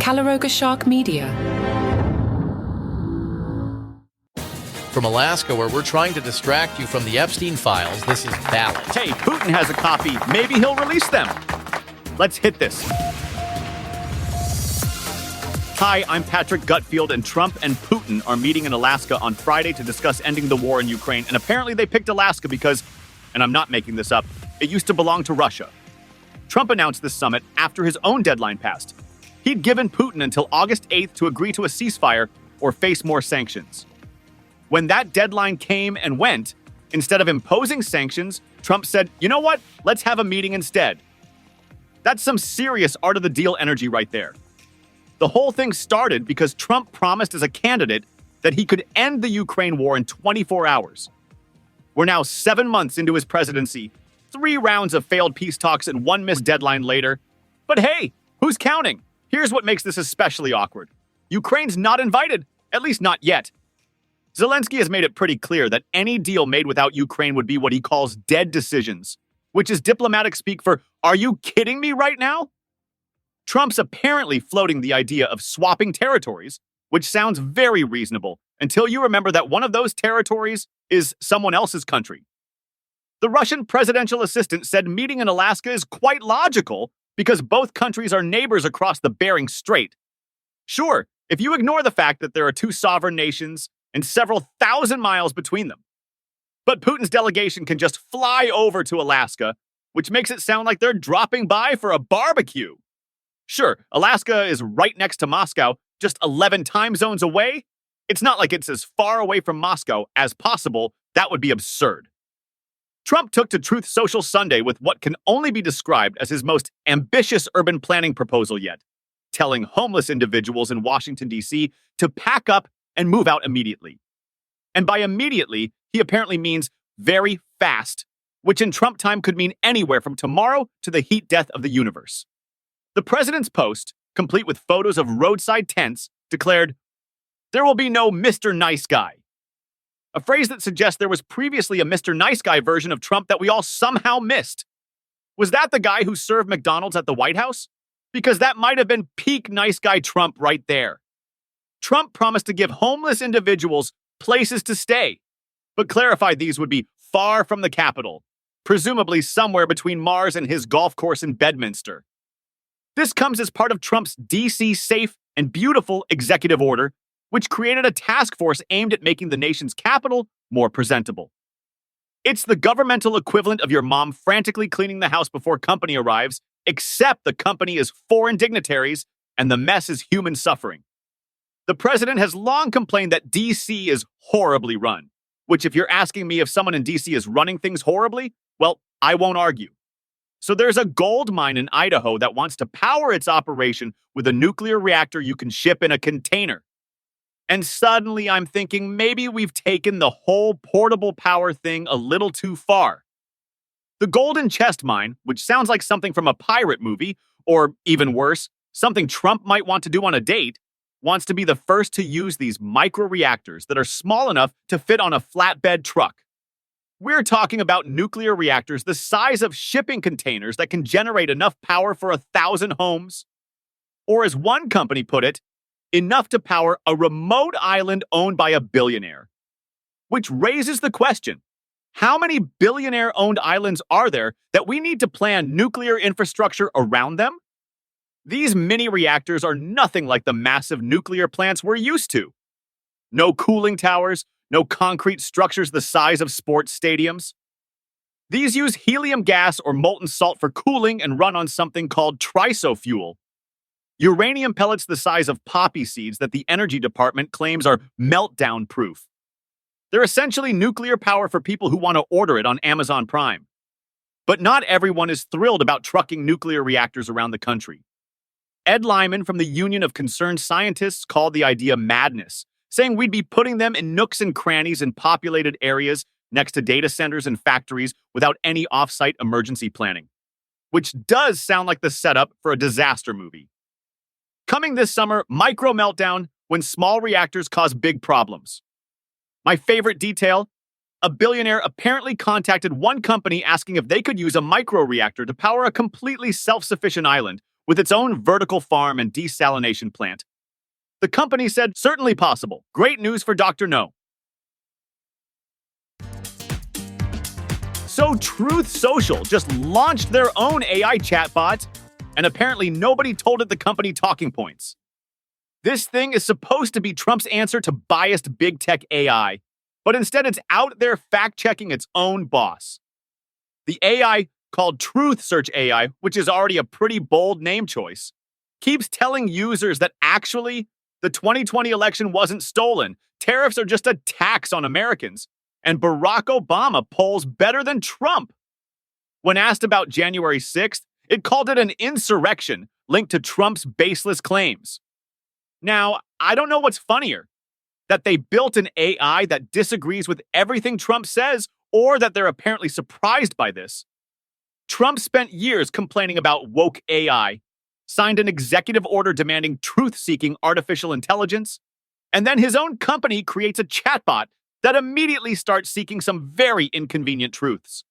Calaroga Shark Media. From Alaska, where we're trying to distract you from the Epstein Files, this is Ballot. Hey, Putin has a copy. Maybe he'll release them. Let's hit this. Hi, I'm Patrick Gutfield, and Trump and Putin are meeting in Alaska on Friday to discuss ending the war in Ukraine. And apparently they picked Alaska because, and I'm not making this up, it used to belong to Russia. Trump announced this summit after his own deadline passed. He'd given Putin until August 8th to agree to a ceasefire or face more sanctions. When that deadline came and went, instead of imposing sanctions, Trump said, you know what? Let's have a meeting instead. That's some serious art of the deal energy right there. The whole thing started because Trump promised as a candidate that he could end the Ukraine war in 24 hours. We're now 7 months into his presidency, 3 rounds of failed peace talks and 1 missed deadline later. But hey, who's counting? Here's what makes this especially awkward. Ukraine's not invited, at least not yet. Zelensky has made it pretty clear that any deal made without Ukraine would be what he calls dead decisions, which is diplomatic speak for, are you kidding me right now? Trump's apparently floating the idea of swapping territories, which sounds very reasonable until you remember that one of those territories is someone else's country. The Russian presidential assistant said meeting in Alaska is quite logical because both countries are neighbors across the Bering Strait. Sure, if you ignore the fact that there are 2 sovereign nations and several thousand miles between them. But Putin's delegation can just fly over to Alaska, which makes it sound like they're dropping by for a barbecue. Sure, Alaska is right next to Moscow, just 11 time zones away. It's not like it's as far away from Moscow as possible. That would be absurd. Trump took to Truth Social Sunday with what can only be described as his most ambitious urban planning proposal yet, telling homeless individuals in Washington, D.C. to pack up and move out immediately. And by immediately, he apparently means very fast, which in Trump time could mean anywhere from tomorrow to the heat death of the universe. The president's post, complete with photos of roadside tents, declared, "There will be no Mr. Nice Guy." A phrase that suggests there was previously a Mr. Nice Guy version of Trump that we all somehow missed. Was that the guy who served McDonald's at the White House? Because that might have been peak nice guy Trump right there. Trump promised to give homeless individuals places to stay, but clarified these would be far from the capital, presumably somewhere between Mars and his golf course in Bedminster. This comes as part of Trump's D.C. Safe and Beautiful executive order, which created a task force aimed at making the nation's capital more presentable. It's the governmental equivalent of your mom frantically cleaning the house before company arrives, except the company is foreign dignitaries and the mess is human suffering. The president has long complained that D.C. is horribly run, which if you're asking me if someone in D.C. is running things horribly, well, I won't argue. So there's a gold mine in Idaho that wants to power its operation with a nuclear reactor you can ship in a container. And suddenly I'm thinking maybe we've taken the whole portable power thing a little too far. The Golden Chest Mine, which sounds like something from a pirate movie, or even worse, something Trump might want to do on a date, wants to be the first to use these micro-reactors that are small enough to fit on a flatbed truck. We're talking about nuclear reactors the size of shipping containers that can generate enough power for 1,000 homes. Or as one company put it, enough to power a remote island owned by a billionaire. Which raises the question, how many billionaire-owned islands are there that we need to plan nuclear infrastructure around them? These mini-reactors are nothing like the massive nuclear plants we're used to. No cooling towers, no concrete structures the size of sports stadiums. These use helium gas or molten salt for cooling and run on something called trisofuel. Uranium pellets the size of poppy seeds that the Energy Department claims are meltdown-proof. They're essentially nuclear power for people who want to order it on Amazon Prime. But not everyone is thrilled about trucking nuclear reactors around the country. Ed Lyman from the Union of Concerned Scientists called the idea madness, saying we'd be putting them in nooks and crannies in populated areas next to data centers and factories without any off-site emergency planning, which does sound like the setup for a disaster movie. Coming this summer, Micro Meltdown, when small reactors cause big problems. My favorite detail, a billionaire apparently contacted one company asking if they could use a micro reactor to power a completely self-sufficient island, with its own vertical farm and desalination plant. The company said, certainly possible. Great news for Dr. No. So Truth Social just launched their own AI chatbot, and apparently nobody told it the company talking points. This thing is supposed to be Trump's answer to biased big tech AI, but instead it's out there fact-checking its own boss. The AI, called Truth Search AI, which is already a pretty bold name choice, keeps telling users that actually the 2020 election wasn't stolen, tariffs are just a tax on Americans, and Barack Obama polls better than Trump. When asked about January 6th, it called it an insurrection linked to Trump's baseless claims. Now, I don't know what's funnier, that they built an AI that disagrees with everything Trump says, or that they're apparently surprised by this. Trump spent years complaining about woke AI, signed an executive order demanding truth-seeking artificial intelligence, and then his own company creates a chatbot that immediately starts seeking some very inconvenient truths.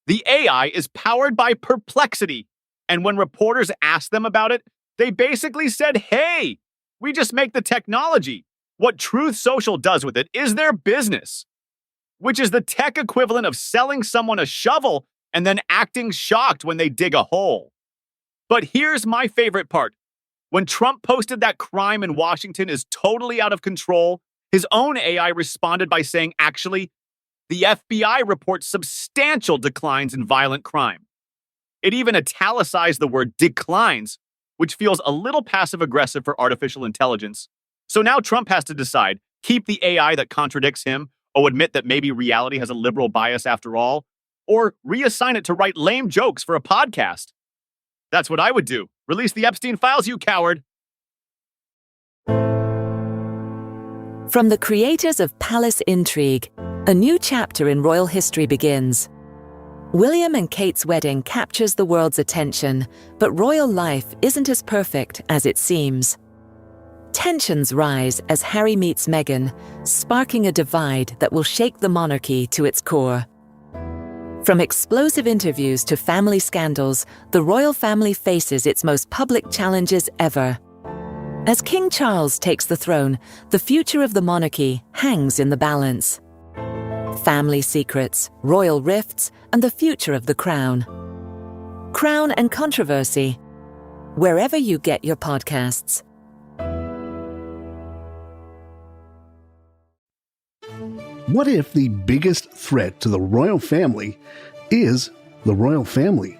The AI is powered by Perplexity, and when reporters asked them about it, they basically said, hey, we just make the technology. What Truth Social does with it is their business, which is the tech equivalent of selling someone a shovel and then acting shocked when they dig a hole. But here's my favorite part. When Trump posted that crime in Washington is totally out of control, his own AI responded by saying, actually, the FBI reports substantial declines in violent crime. It even italicized the word declines, which feels a little passive-aggressive for artificial intelligence. So now Trump has to decide, keep the AI that contradicts him, or admit that maybe reality has a liberal bias after all, or reassign it to write lame jokes for a podcast. That's what I would do. Release the Epstein Files, you coward. From the creators of Palace Intrigue, a new chapter in royal history begins. William and Kate's wedding captures the world's attention, but royal life isn't as perfect as it seems. Tensions rise as Harry meets Meghan, sparking a divide that will shake the monarchy to its core. From explosive interviews to family scandals, the royal family faces its most public challenges ever. As King Charles takes the throne, the future of the monarchy hangs in the balance. Family secrets, royal rifts, and the future of the crown. Crown and Controversy, wherever you get your podcasts. What if the biggest threat to the royal family is the royal family?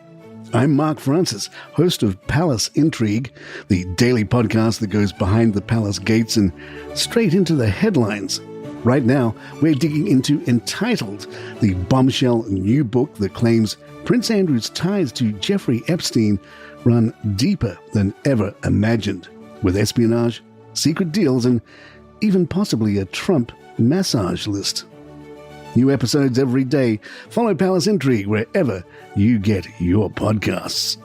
I'm Mark Francis, host of Palace Intrigue, the daily podcast that goes behind the palace gates and straight into the headlines. Right now, we're digging into Entitled, the bombshell new book that claims Prince Andrew's ties to Jeffrey Epstein run deeper than ever imagined, with espionage, secret deals, and even possibly a Trump massage list. New episodes every day. Follow Palace Intrigue wherever you get your podcasts.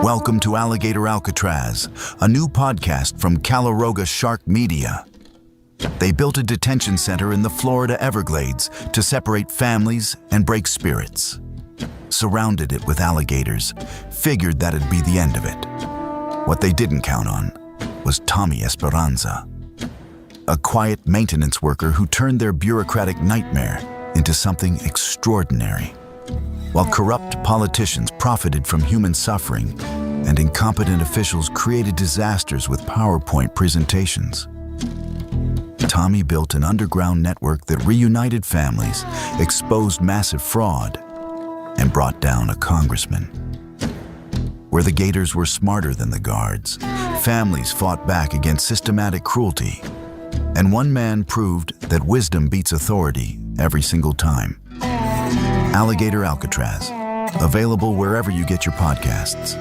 Welcome to Alligator Alcatraz, a new podcast from Calaroga Shark Media. They built a detention center in the Florida Everglades to separate families and break spirits. Surrounded it with alligators, figured that'd be the end of it. What they didn't count on was Tommy Esperanza, a quiet maintenance worker who turned their bureaucratic nightmare into something extraordinary. While corrupt politicians profited from human suffering and incompetent officials created disasters with PowerPoint presentations, Tommy built an underground network that reunited families, exposed massive fraud, and brought down a congressman. Where the Gators were smarter than the guards, families fought back against systematic cruelty, and one man proved that wisdom beats authority every single time. Alligator Alcatraz, available wherever you get your podcasts.